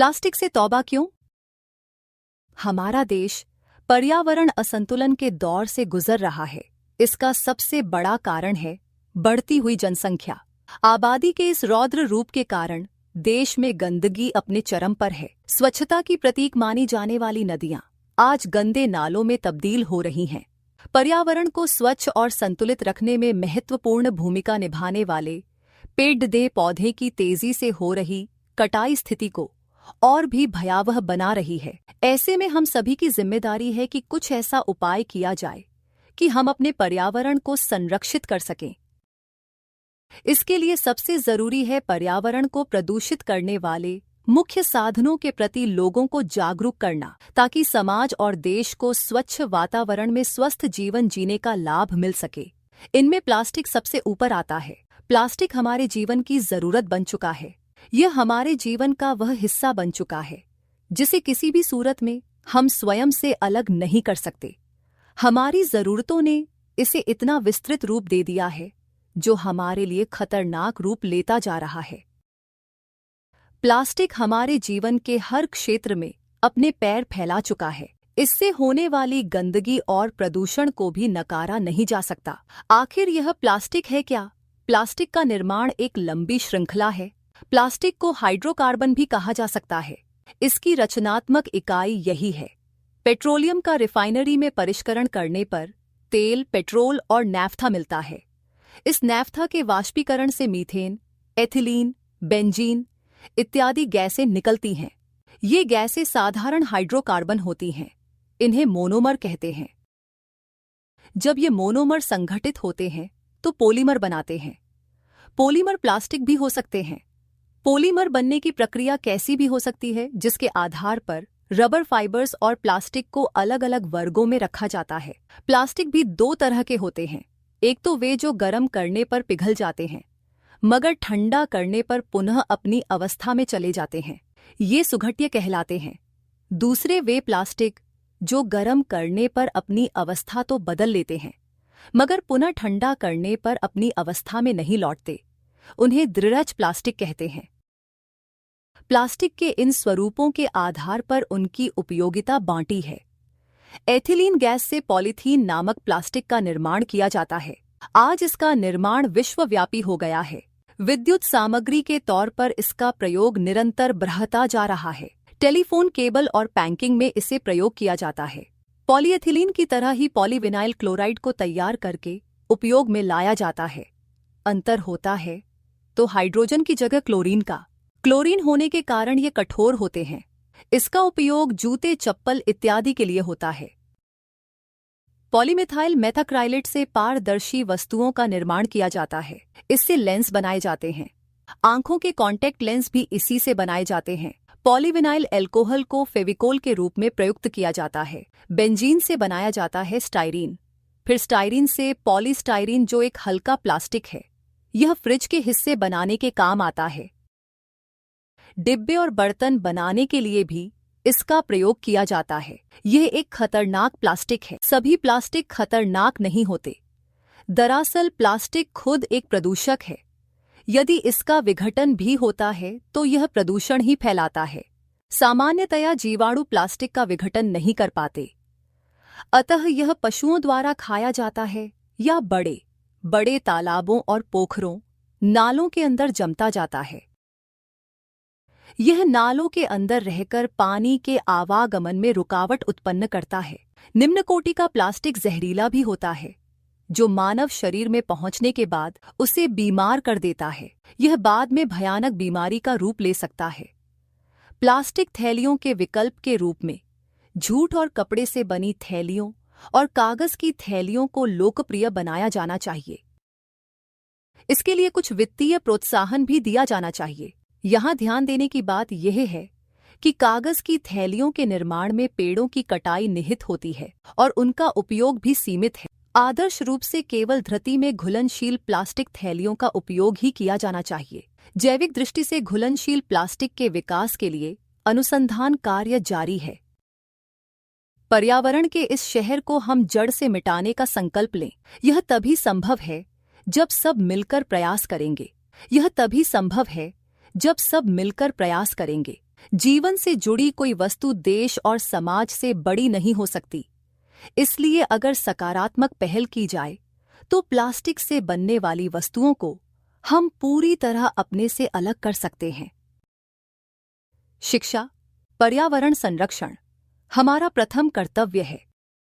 Plastic से तौबा क्यों? हमारा देश पर्यावरण असंतुलन के दौर से गुजर रहा है। इसका सबसे बड़ा कारण है बढ़ती हुई जनसंख्या। आबादी के इस रौद्र रूप के कारण देश में गंदगी अपने चरम पर है। स्वच्छता की प्रतीक मानी जाने वाली नदियां आज गंदे नालों में तब्दील हो रही हैं। पर्यावरण को स्वच्छ और संतुलित रखने में महत्वपूर्ण भूमिका निभाने वाले पेड़ पौधे की तेजी से हो रही कटाई स्थिति को और भी भयावह बना रही है। ऐसे में हम सभी की जिम्मेदारी है कि कुछ ऐसा उपाय किया जाए कि हम अपने पर्यावरण को संरक्षित कर सकें। इसके लिए सबसे जरूरी है पर्यावरण को प्रदूषित करने वाले मुख्य साधनों के प्रति लोगों को जागरूक करना, ताकि समाज और देश को स्वच्छ वातावरण में स्वस्थ जीवन जीने का लाभ मिल सके। इनमें प्लास्टिक सबसे ऊपर आता है। प्लास्टिक हमारे जीवन की जरूरत बन चुका है। यह हमारे जीवन का वह हिस्सा बन चुका है जिसे किसी भी सूरत में हम स्वयं से अलग नहीं कर सकते। हमारी जरूरतों ने इसे इतना विस्तृत रूप दे दिया है जो हमारे लिए खतरनाक रूप लेता जा रहा है। प्लास्टिक हमारे जीवन के हर क्षेत्र में अपने पैर फैला चुका है। इससे होने वाली गंदगी और प्रदूषण को भी नकारा नहीं जा सकता। आखिर यह प्लास्टिक है क्या? प्लास्टिक का निर्माण एक लंबी श्रृंखला है। प्लास्टिक को हाइड्रोकार्बन भी कहा जा सकता है। इसकी रचनात्मक इकाई यही है। पेट्रोलियम का रिफाइनरी में परिष्करण करने पर तेल, पेट्रोल और नैफ्था मिलता है। इस नैफ्था के वाष्पीकरण से मीथेन, एथिलीन, बेंजीन इत्यादि गैसें निकलती हैं। ये गैसें साधारण हाइड्रोकार्बन होती हैं। इन्हें मोनोमर कहते हैं। जब ये मोनोमर संगठित होते हैं तो पॉलीमर बनाते हैं। पॉलीमर प्लास्टिक भी हो सकते हैं। पॉलीमर बनने की प्रक्रिया कैसी भी हो सकती है, जिसके आधार पर रबर फाइबर्स और प्लास्टिक को अलग अलग वर्गों में रखा जाता है। प्लास्टिक भी दो तरह के होते हैं। एक तो वे जो गर्म करने पर पिघल जाते हैं मगर ठंडा करने पर पुनः अपनी अवस्था में चले जाते हैं। ये सुघट्य कहलाते हैं। दूसरे वे प्लास्टिक जो गर्म करने पर अपनी अवस्था तो बदल लेते हैं मगर पुनः ठंडा करने पर अपनी अवस्था में नहीं लौटते। उन्हें दृढ़ प्लास्टिक कहते हैं। प्लास्टिक के इन स्वरूपों के आधार पर उनकी उपयोगिता बांटी है। एथिलीन गैस से पॉलीथीन नामक प्लास्टिक का निर्माण किया जाता है। आज इसका निर्माण विश्वव्यापी हो गया है। विद्युत सामग्री के तौर पर इसका प्रयोग निरंतर बढ़ता जा रहा है। टेलीफोन केबल और पैकिंग में इसे प्रयोग किया जाता है। पॉलीएथिलीन की तरह ही पॉलीविनाइल क्लोराइड को तैयार करके उपयोग में लाया जाता है। अंतर होता है तो हाइड्रोजन की जगह क्लोरीन का। क्लोरीन होने के कारण ये कठोर होते हैं। इसका उपयोग जूते, चप्पल इत्यादि के लिए होता है। पॉलीमिथाइल मेथाक्राइलेट से पारदर्शी वस्तुओं का निर्माण किया जाता है। इससे लेंस बनाए जाते हैं। आंखों के कॉन्टैक्ट लेंस भी इसी से बनाए जाते हैं। पॉलीविनाइल एल्कोहल को फेविकोल के रूप में प्रयुक्त किया जाता है। बेंजीन से बनाया जाता है स्टाइरीन। फिर स्टाइरीन से पॉलीस्टाइरीन जो एक हल्का प्लास्टिक है। यह फ्रिज के हिस्से बनाने के काम आता है। डिब्बे और बर्तन बनाने के लिए भी इसका प्रयोग किया जाता है। यह एक खतरनाक प्लास्टिक है। सभी प्लास्टिक खतरनाक नहीं होते। दरअसल प्लास्टिक खुद एक प्रदूषक है। यदि इसका विघटन भी होता है तो यह प्रदूषण ही फैलाता है। सामान्यतया जीवाणु प्लास्टिक का विघटन नहीं कर पाते। अतः यह पशुओं द्वारा खाया जाता है या बड़े बड़े तालाबों और पोखरों, नालों के अंदर जमता जाता है। यह नालों के अंदर रहकर पानी के आवागमन में रुकावट उत्पन्न करता है। निम्न कोटि का प्लास्टिक जहरीला भी होता है जो मानव शरीर में पहुंचने के बाद उसे बीमार कर देता है। यह बाद में भयानक बीमारी का रूप ले सकता है। प्लास्टिक थैलियों के विकल्प के रूप में जूट और कपड़े से बनी थैलियों और कागज की थैलियों को लोकप्रिय बनाया जाना चाहिए। इसके लिए कुछ वित्तीय प्रोत्साहन भी दिया जाना चाहिए। यहाँ ध्यान देने की बात यह है कि कागज की थैलियों के निर्माण में पेड़ों की कटाई निहित होती है और उनका उपयोग भी सीमित है। आदर्श रूप से केवल धरती में घुलनशील प्लास्टिक थैलियों का उपयोग ही किया जाना चाहिए। जैविक दृष्टि से घुलनशील प्लास्टिक के विकास के लिए अनुसंधान कार्य जारी है। पर्यावरण के इस शहर को हम जड़ से मिटाने का संकल्प लें। यह तभी संभव है जब सब मिलकर प्रयास करेंगे। यह तभी संभव है जब सब मिलकर प्रयास करेंगे। जीवन से जुड़ी कोई वस्तु देश और समाज से बड़ी नहीं हो सकती। इसलिए अगर सकारात्मक पहल की जाए तो प्लास्टिक से बनने वाली वस्तुओं को हम पूरी तरह अपने से अलग कर सकते हैं। शिक्षा, पर्यावरण संरक्षण हमारा प्रथम कर्तव्य है।